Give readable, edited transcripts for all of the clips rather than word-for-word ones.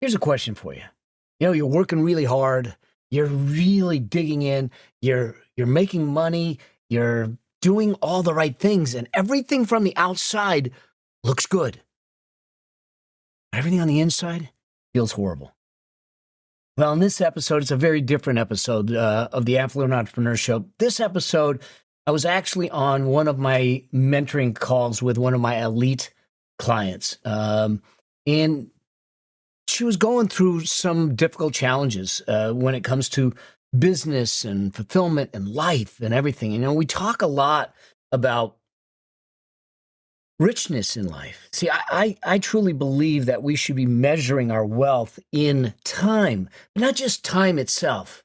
Here's a question for you. You're working really hard. You're really digging in. You're making money. You're doing all the right things, and everything from the outside looks good. Everything on the inside feels horrible. Well, in this episode, it's a very different episode of the Affluent Entrepreneur Show. This episode, I was actually on one of my mentoring calls with one of my elite clients. And she was going through some difficult challenges when it comes to business and fulfillment and life and everything. We talk a lot about richness in life. See, I truly believe that we should be measuring our wealth in time, but not just time itself,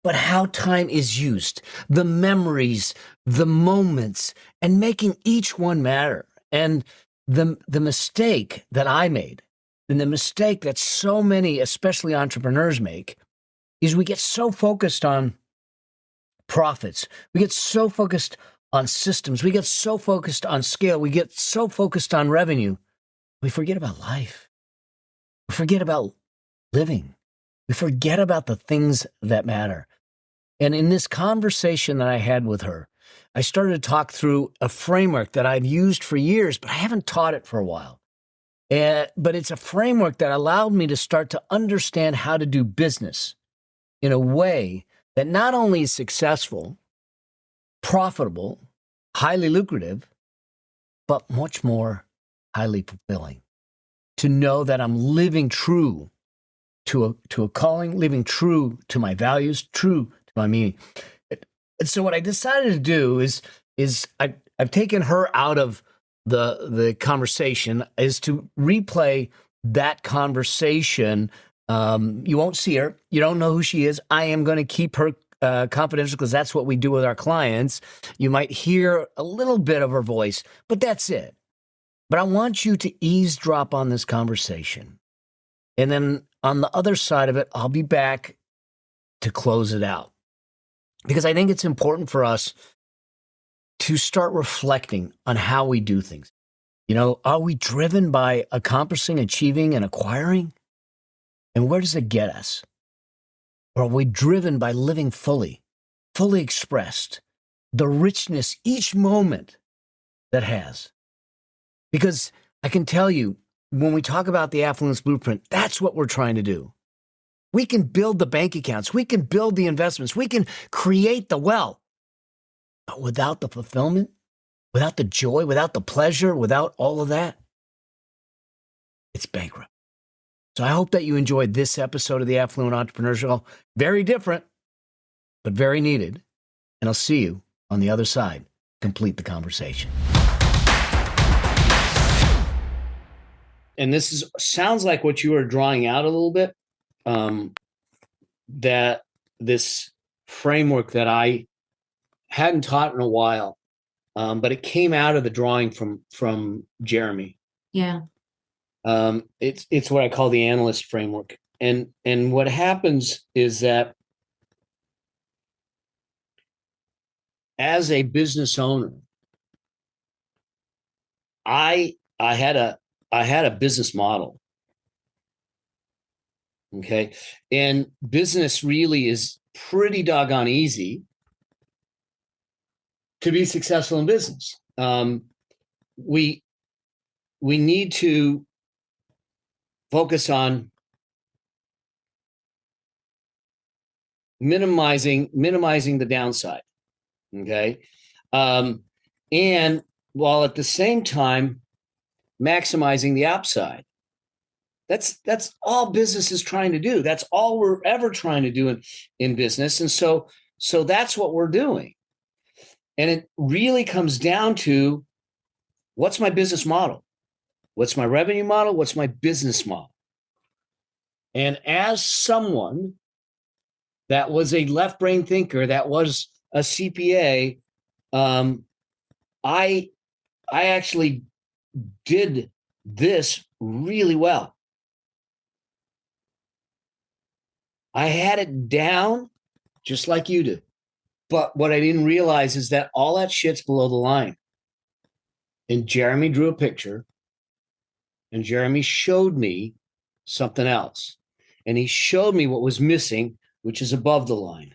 but how time is used, the memories, the moments, and making each one matter. And the mistake that I made, and the mistake that so many, especially entrepreneurs, make, is we get so focused on profits. We get so focused on systems. We get so focused on scale. We get so focused on revenue. We forget about life. We forget about living. We forget about the things that matter. And in this conversation that I had with her, I started to talk through a framework that I've used for years, but I haven't taught it for a while. But it's a framework that allowed me to start to understand how to do business in a way that not only is successful, profitable, highly lucrative, but much more highly fulfilling. To know that I'm living true to a calling, living true to my values, true to my meaning. And so what I decided to do is I've taken her out of the conversation, is to replay that conversation. You won't see her. You don't know who she is. I am going to keep her confidential because that's what we do with our clients. You might hear a little bit of her voice, but that's it. But I want you to eavesdrop on this conversation. And then on the other side of it, I'll be back to close it out. Because I think it's important for us to start reflecting on how we do things. Are we driven by accomplishing, achieving, and acquiring? And where does it get us? Or are we driven by living fully expressed, the richness each moment that has? Because I can tell you, when we talk about the Affluence Blueprint, that's what we're trying to do. We can build the bank accounts. We can build the investments. We can create the wealth. But without the fulfillment, without the joy, without the pleasure, without all of that, it's bankrupt. So I hope that you enjoyed this episode of the Affluent Entrepreneur Show. Very different, but very needed. And I'll see you on the other side. Complete the conversation. And this sounds like what you were drawing out a little bit. That this framework that I hadn't taught in a while, but it came out of the drawing from Jeremy. Yeah. It's what I call the Analyst framework. And what happens is that as a business owner, I had a business model. Okay. And business really is pretty doggone easy to be successful in business. We need to focus on minimizing the downside. Okay. And while at the same time maximizing the upside. That's all business is trying to do. That's all we're ever trying to do in business. And so that's what we're doing. And it really comes down to, what's my business model? What's my revenue model? What's my business model? And as someone that was a left brain thinker, that was a CPA, I actually did this really well. I had it down just like you do. But what I didn't realize is that all that shit's below the line. And Jeremy drew a picture, and Jeremy showed me something else. and he showed me what was missing, which is above the line.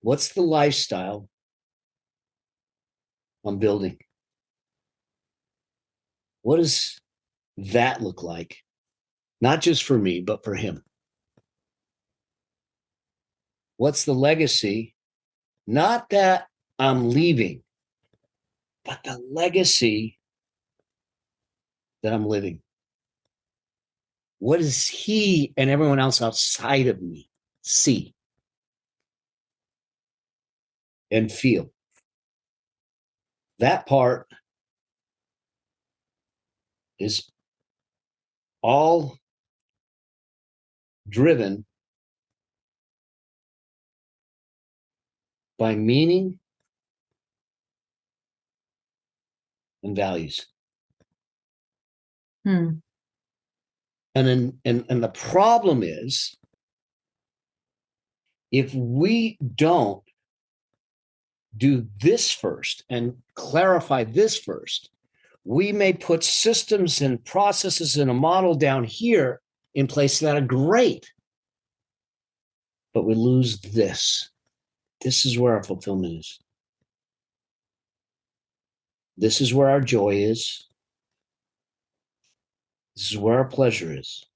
What's the lifestyle I'm building? What does that look like? Not just for me, but for him. What's the legacy? Not that I'm leaving, but the legacy that I'm living. What does he and everyone else outside of me see and feel? That part is all driven by meaning and values. And the problem is, if we don't do this first and clarify this first, we may put systems and processes in a model down here in place that are great, but we lose this. This is where our fulfillment is. This is where our joy is. This is where our pleasure is.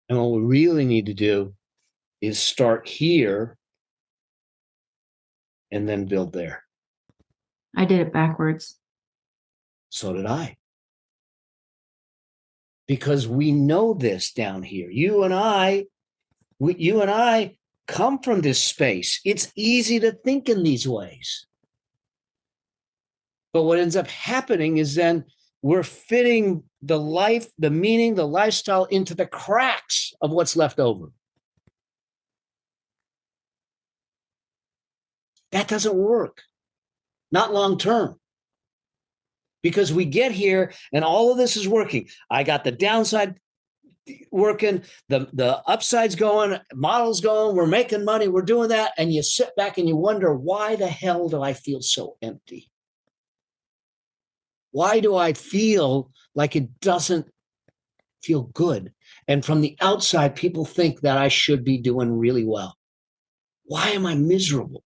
And what we really need to do is start here and then build there. I did it backwards. So did I. Because we know this down here. You and I come from this space. It's easy to think in these ways. But what ends up happening is then we're fitting the life, the meaning, the lifestyle into the cracks of what's left over. That doesn't work. Not long term. Because we get here and all of this is working. I got the downside working, the upside's going, models going, we're making money, we're doing that. And you sit back and you wonder, why the hell do I feel so empty? Why do I feel like it doesn't feel good? And from the outside, people think that I should be doing really well. Why am I miserable?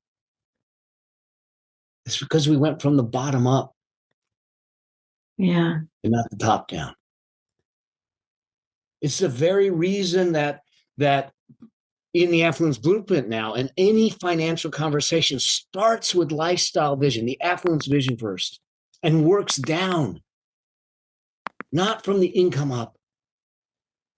It's because we went from the bottom up. Yeah. And not the top down. It's the very reason that in the affluence blueprint now, and any financial conversation starts with lifestyle vision, the affluence vision first, and works down, not from the income up.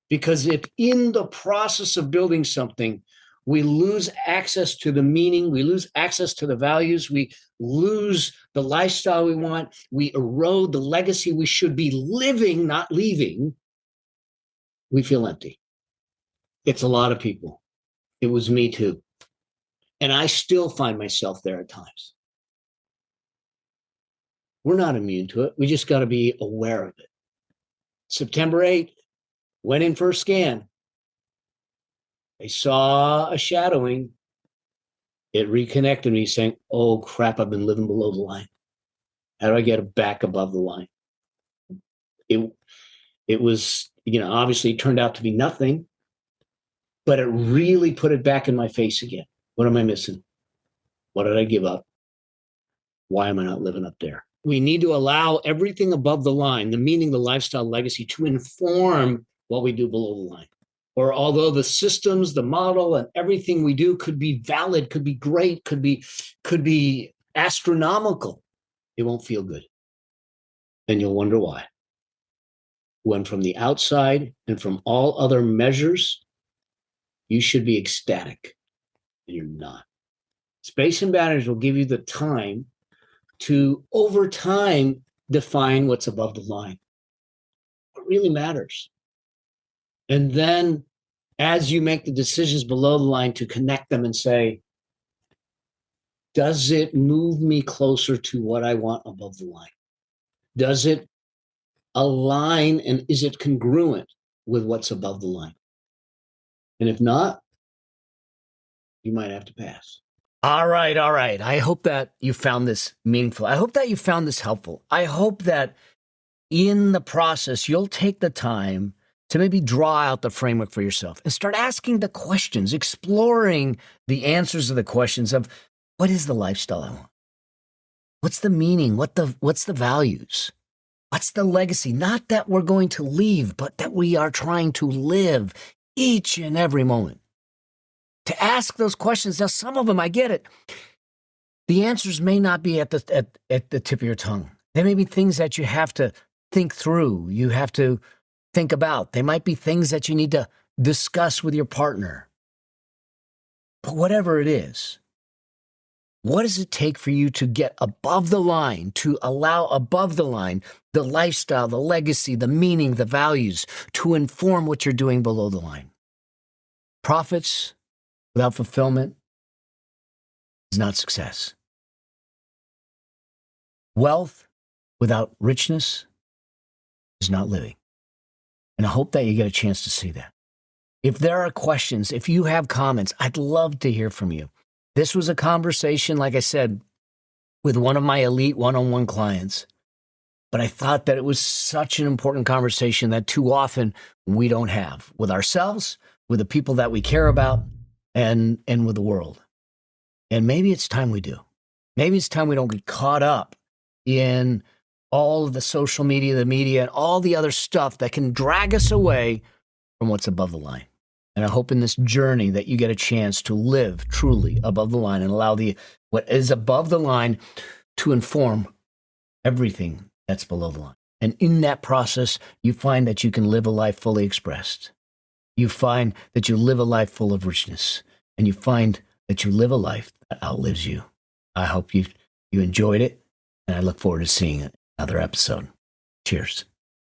Because if in the process of building something, we lose access to the meaning, we lose access to the values, we lose the lifestyle we want, we erode the legacy we should be living, not leaving, we feel empty. It's a lot of people. It was me too. And I still find myself there at times. We're not immune to it. We just got to be aware of it. September 8th, went in for a scan. I saw a shadowing. It reconnected me saying, oh crap, I've been living below the line. How do I get it back above the line? It was, obviously it turned out to be nothing, but it really put it back in my face again. What am I missing? What did I give up? Why am I not living up there? We need to allow everything above the line, the meaning, the lifestyle, legacy, to inform what we do below the line. Or although the systems, the model, and everything we do could be valid, could be great, could be astronomical, it won't feel good. And you'll wonder why. When from the outside and from all other measures, you should be ecstatic, and you're not. Space and boundaries will give you the time to, over time, define what's above the line. What really matters. And then, as you make the decisions below the line, to connect them and say, does it move me closer to what I want above the line? Does it align and is it congruent with what's above the line? And if not, you might have to pass. All right, all right. I hope that you found this meaningful. I hope that you found this helpful. I hope that in the process, you'll take the time to maybe draw out the framework for yourself and start asking the questions, exploring the answers of the questions of what is the lifestyle I want? What's the meaning? What's the values? What's the legacy? Not that we're going to leave, but that we are trying to live each and every moment. To ask those questions. Now, some of them, I get it. The answers may not be at the tip of your tongue. There may be things that you have to think through. You have to think about. They might be things that you need to discuss with your partner. But whatever it is, what does it take for you to get above the line, to allow above the line the lifestyle, the legacy, the meaning, the values to inform what you're doing below the line? Profits without fulfillment is not success. Wealth without richness is not living. And I hope that you get a chance to see that. If there are questions, if you have comments, I'd love to hear from you. This was a conversation, like I said, with one of my elite one-on-one clients. But I thought that it was such an important conversation that too often we don't have with ourselves, with the people that we care about, and with the world. And maybe it's time we do. Maybe it's time we don't get caught up in all of the social media, the media, and all the other stuff that can drag us away from what's above the line. And I hope in this journey that you get a chance to live truly above the line and allow what is above the line to inform everything that's below the line. And in that process, you find that you can live a life fully expressed. You find that you live a life full of richness. And you find that you live a life that outlives you. I hope you enjoyed it. And I look forward to seeing another episode. Cheers.